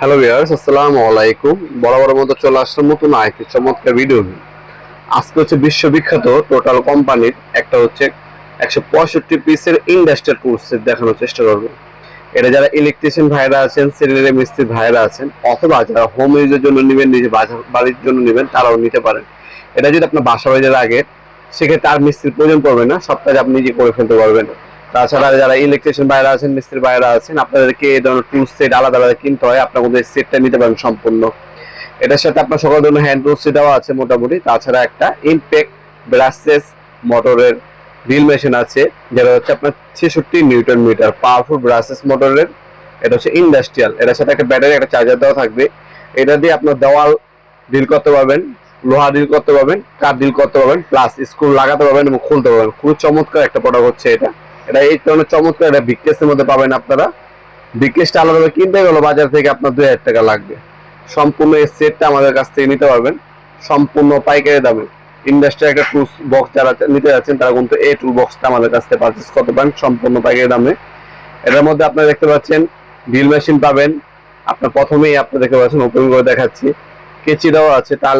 Hello viewers, আসসালামু আলাইকুম। বরাবর মতো চলে আসলাম নতুন আরেকটি চমৎকার ভিডিও নিয়ে। আজকে হচ্ছে বিশ্ববিখ্যাত টোটাল কোম্পানির একটা হচ্ছে 165 পিসের ইন্ডাস্ট্রিয়াল টুলস দেখানোর চেষ্টা করবো। এটা যারা ইলেকট্রিশিয়ান ভাইরা আছেন, সিলিন্ডার মিস্ত্রি ভাইরা আছেন, অথবা যারা হোম ইউজের জন্য নেবেন, নিজে বাড়ির জন্য নেবেন, তারাও নিতে পারেন। এটা যদি আপনার বাসা বাড়ির আগে, সেক্ষেত্রে আর মিস্ত্রির প্রয়োজন পড়বে না, সব কাজ আপনি নিজে করে ফেলতে পারবেন। তাছাড়া যারা ইলেকট্রিশিয়ান বাইরে আছেন, মিস্ত্রি বাইরে আছেন, আপনাদেরকে এই ধরনের টুল সেট আলাদা আলাদা কিনতে হয়, আপনার মধ্যে সেটটা নিতে পারেন সম্পূর্ণ। এটার সাথে আপনার সকল ধরনের হ্যান্ড টুলস দেওয়া আছে মোটামুটি। তাছাড়া একটা ইমপ্যাক্ট ব্রাসলেস মোটরের ড্রিল মেশিন আছে, যেটা হচ্ছে আপনার 66 নিউটন মিটার পাওয়ারফুল ব্রাসলেস মোটরের। এটা হচ্ছে ইন্ডাস্ট্রিয়াল। এটার সাথে একটা ব্যাটারি, একটা চার্জার দেওয়া থাকবে। এটা দিয়ে আপনার দেওয়াল ড্রিল করতে পারবেন, লোহা ডিল করতে পারবেন, কাঠ ডিল করতে পারবেন, প্লাস স্ক্রু লাগাতে পারবেন এবং খুলতে পারবেন। খুবই চমৎকার একটা প্রোডাক্ট হচ্ছে এটা। এটা এই ধরনের চমৎকার একটা বিগকেসের মধ্যে পাবেন আপনারা। বিগকেসটা আলাদাভাবে কিনতে গেলে বাজার থেকে আপনার 2000 টাকা লাগবে। সম্পূর্ণ এই সেটটা আমাদের কাছ থেকে নিতে পারবেন সম্পূর্ণ পাইকারি দামে। ইন্ডাস্ট্রি একটা টুলস বক্স যারা নিতে যাচ্ছেন, তারা কিন্তু এই টুল বক্সটা আমাদের কাছ থেকে পারচেস করতে পারেন সম্পূর্ণ পাইকারি দামে। এটার মধ্যে আপনারা দেখতে পাচ্ছেন ড্রিল মেশিন পাবেন। আপনার প্রথমেই আপনি দেখতে পাচ্ছেন, ওপেন করে দেখাচ্ছি, কেচি দেওয়া আছে টাল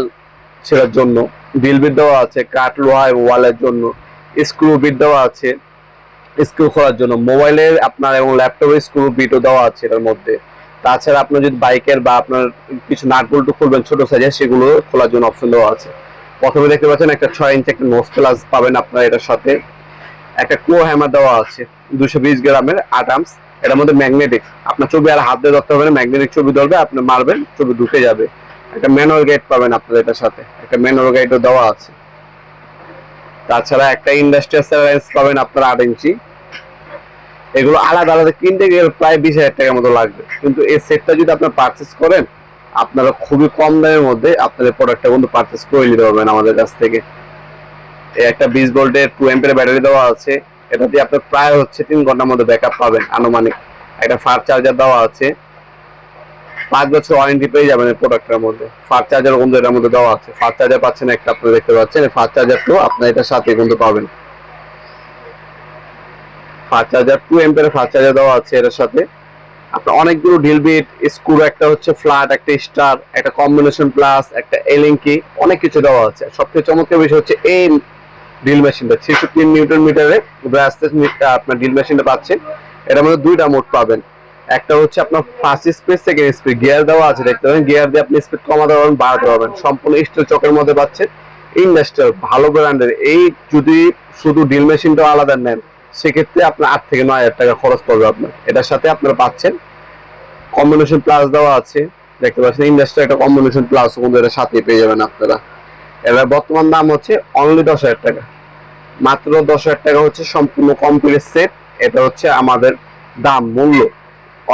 ছেড়ার জন্য, ড্রিল বিট দেওয়া আছে কাঠ লোহা এবং ওয়ালের জন্য, স্ক্রু বিট দেওয়া আছে স্ক্রু খোলার জন্য, মোবাইলের আপনার এবং ল্যাপটপের স্ক্রু বিটও দেওয়া আছে এটার মধ্যে। তাছাড়া আপনার যদি বাইকের বা আপনার কিছু নাট বল্টু খুলবেন ছোট সাইজের, সেগুলো খোলার জন্য অপশন দেওয়া আছে। প্রথমে দেখতে পাচ্ছেন একটা 6 ইঞ্চি একটা নোজ প্লাস পাবেন আপনার। এটার সাথে একটা ক্লো হ্যামার দেওয়া আছে 220 গ্রামের 8 আর্মস। এটার মধ্যে ম্যাগনেটিক, আপনার ছবি আর হাত দিয়ে ধরতে হবে না, ম্যাগনেটিক ছবি ধরবে, আপনি মারবেন ছবি ঢুকে যাবে। একটা ম্যানুয়াল গাইড পাবেন আপনার এটার সাথে, একটা ম্যানুয়াল গাইডও দেওয়া আছে। তাছাড়া একটা ইন্ডাস্ট্রিয়াল স্যালারেন্স পাবেন আপনার 8 ইঞ্চি। এগুলো আলাদা আলাদা কিনতে গেলে প্রায় 20,000 টাকার মতো লাগবে, কিন্তু এই সেটটা যদি আপনার পারচেস করেন, আপনারা খুবই কম দামের মধ্যে আপনাদের প্রোডাক্টটা কিন্তু পারচেস করে নিতে পারবেন আমাদের কাছ থেকে। এই একটা 20 ভোল্টের 2 অ্যাম্পিয়ার ব্যাটারি দেওয়া আছে। এটা দিয়ে আপনার প্রায় হচ্ছে 3 ঘন্টার মধ্যে ব্যাকআপ পাবেন আনুমানিক। একটা ফাস্ট চার্জার দেওয়া আছে, 5 বছর ওয়ারেন্টি পেয়ে যাবেন এই প্রোডাক্টের মধ্যে। ফাস্ট চার্জার কিন্তু এটার মধ্যে দেওয়া আছে। ফাস্ট চার্জার পাচ্ছেন একটা, আপনারা দেখতে পাচ্ছেন, এই ফাস্ট চার্জারটাও আপনার এটার সাথে কিন্তু পাবেন। ফাস্ট চার্জার 2 অ্যাম্পিয়ারের ফাস্ট চার্জার দেওয়া আছে এর সাথে। আপনার অনেকগুলো ড্রিল বিট, স্ক্রু, একটা হচ্ছে ফ্ল্যাট, একটা স্টার, একটা কম্বিনেশন প্লাস, একটা এলিঙ্কি, অনেক কিছু দেওয়া আছে। সবথেকে চমৎকার বিষয় হচ্ছে এই ড্রিল মেশিনটা 66 নিউটন মিটারের ব্রাসলেস আপনার ড্রিল মেশিনটা পাচ্ছেন। এটার মধ্যে দুইটা মোড পাবেন। একটা হচ্ছে আপনার first speed, second speed, gear দেওয়া আছে দেখতে পাবেন। গিয়ার দিয়ে আপনি স্পিড কমাতে পারবেন, বাড়াতে পারবেন। সম্পূর্ণ স্টিল চকের মধ্যে পাচ্ছেন, ইন্ডাস্ট্রিয়াল ভালো ব্র্যান্ডের। এই যদি শুধু ড্রিল মেশিনটা আলাদা নেন, সেক্ষেত্রে আপনার 8 থেকে 9,000 টাকা খরচ পড়বে আপনার। এটার সাথে আপনারা পাচ্ছেন কম্বিনেশন প্লাস দেওয়া আছে, দেখতে পাচ্ছেন ইন্ডাস্ট্রিয়াল একটা কম্বিনেশন প্লাস কিন্তু এটার সাথে পেয়ে যাবেন আপনারা। এবার বর্তমান দাম হচ্ছে অনলি 10,000 টাকা, মাত্র 10,000 টাকা হচ্ছে সম্পূর্ণ কমপ্লিট সেট। এটা হচ্ছে আমাদের দাম মূল্য।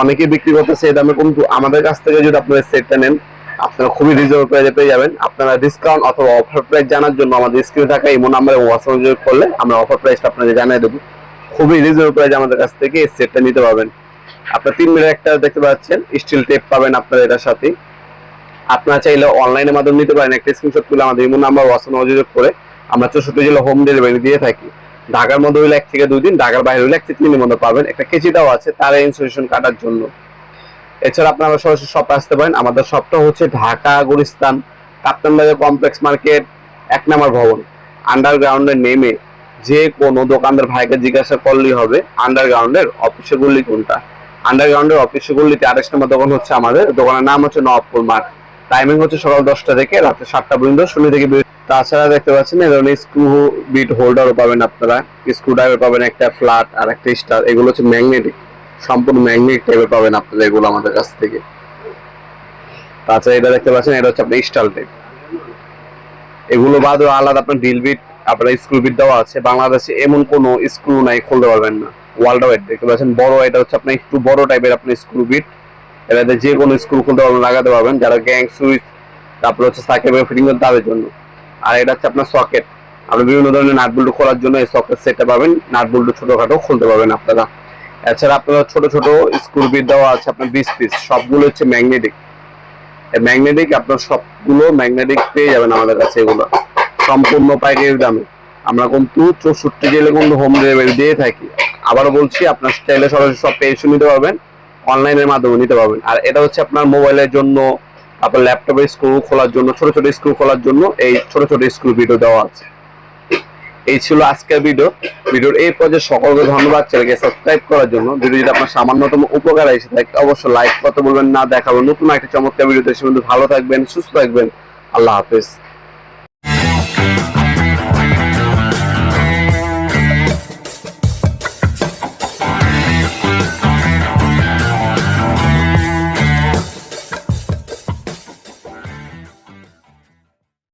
অনেকে বিক্রি করতেছে এই দামে, কিন্তু আমাদের কাছ থেকে যদি আপনারা সেটটা নেন, আপনারা খুবই রিজনেবল প্রাইসে পেয়ে যাবেন। আপনারা ডিসকাউন্ট অথবা অফার প্রাইস জানার জন্য আমাদের স্ক্রিনে থাকা ইমো নাম্বার এবং হোয়াটসঅ্যাপ যোগ করলে আমরা অফার প্রাইসটা আপনাদের জানিয়ে দেবো। খুবই রিজনেবল প্রাইসে আমাদের কাছ থেকে এই সেটটা নিতে পারবেন। আপনার 3 মিটার একটা দেখতে পাচ্ছেন স্টিল টেপ পাবেন আপনার এটার সাথে। আপনারা চাইলে অনলাইনের মাধ্যমে নিতে পারেন। একটা স্ক্রিনশট তুলে আমাদের ইমো নাম্বার হোয়াটসঅ্যাপ যোগ করে আমরা 64 জেলা হোম ডেলিভারি দিয়ে থাকি। ঢাকার মধ্যে হইলে 1 থেকে 2 দিন, ঢাকার বাইরে হইলে 1 থেকে 3 দিনের মধ্যে পাবেন। একটা কেচিটাও আছে তার ইনসুলেশন কাটার জন্য। এছাড়া আপনারা সরাসরি শপে আসতে পারেন। আমাদের শপটা হচ্ছে ঢাকা গুলিস্তান কাপ্তান বাজার কমপ্লেক্স মার্কেট 1 নম্বর ভবন। আন্ডারগ্রাউন্ডে নেমে যে কোনো দোকানদার ভাইকে জিজ্ঞাসা করলেই হবে আন্ডারগ্রাউন্ডের অফিসে গলি কোনটা। আন্ডারগ্রাউন্ডের অফিসে গলিতে 28 নম্বর দোকান হচ্ছে আমাদের। দোকানের নাম হচ্ছে নবাবপুর মার্ট। টাইমিং হচ্ছে সকাল 10টা থেকে রাত 7টা পর্যন্ত, শনি থেকে। তাছাড়া দেখতে পাচ্ছেন এই ধরনের স্ক্রু বিট হোল্ডারও পাবেন আপনারা। স্ক্রু ড্রাইভার পাবেন একটা, ফ্ল্যাট আর একটা স্টার। এগুলো হচ্ছে ম্যাগনেটিক, সম্পূর্ণ ম্যাগনেটিক টাইপের পাবেন আপনারা এগুলো আমাদের কাছ থেকে। তাছাড়া এটা দেখতে পাচ্ছেন, এটা হচ্ছে আপনার স্টার টাইপ। এগুলো বাদেও আলাদা আপনার ড্রিল বিট, আপনার স্ক্রু বিট দেওয়া আছে। বাংলাদেশে এমন কোনো স্ক্রু নাই খুলতে পারবেন না। ওয়ার্ল্ড ওয়াইড দেখতে পাচ্ছেন বড়, এটা হচ্ছে আপনার একটু বড় টাইপের আপনার স্ক্রু বিট। এটাতে যে কোনো স্ক্রু খুলতে পারবেন, লাগাতে পারবেন। যারা গ্যাং সুইচ, তারপর হচ্ছে সার্কিট ফিটিং করতে তাদের জন্য। আর এটা হচ্ছে আপনার সকেট, আপনি বিভিন্ন ধরনের নাট বল্টু খোলার জন্য এই সকেট সেটটা পাবেন। নাট বল্টু ছোটখাটো খুলতে পারবেন আপনারা। এছাড়া আপনারা ছোট ছোট স্ক্রু বিট দেওয়া আছে আপনার 20 পিস, সবগুলো হচ্ছে ম্যাগনেটিক। ম্যাগনেটিক আপনার সবগুলো ম্যাগনেটিক পেয়ে যাবেন আমাদের কাছে। এগুলো সম্পূর্ণ পাইকারি দামে। আমরা কিন্তু 64 জেলে কিন্তু হোম ডেলিভারি দিয়ে থাকি। আবারও বলছি, আপনার স্টাইলে সরাসরি সব পেয়ে নিতে পারবেন। অনলাইনের মাধ্যমে নিতে পারবেন। আর এটা হচ্ছে আপনার মোবাইলের জন্য, আপনার ল্যাপটপে স্ক্রু খোলার জন্য, ছোট ছোট স্ক্রু খোলার জন্য এই ছোট ছোট স্ক্রু ভিডিও দেওয়া আছে। এই ছিল আজকের ভিডিওর এই পর্যায়ে সকলকে ধন্যবাদ। চ্যানেলকে সাবস্ক্রাইব করার জন্য। ভিডিও যদি আপনার সামান্যতম উপকার এসে থাকে অবশ্যই লাইক করতে বলবেন না। দেখাবো নতুন একটা চমৎকার ভিডিওতে। সে ভালো থাকবেন, সুস্থ থাকবেন। আল্লাহ হাফেজ।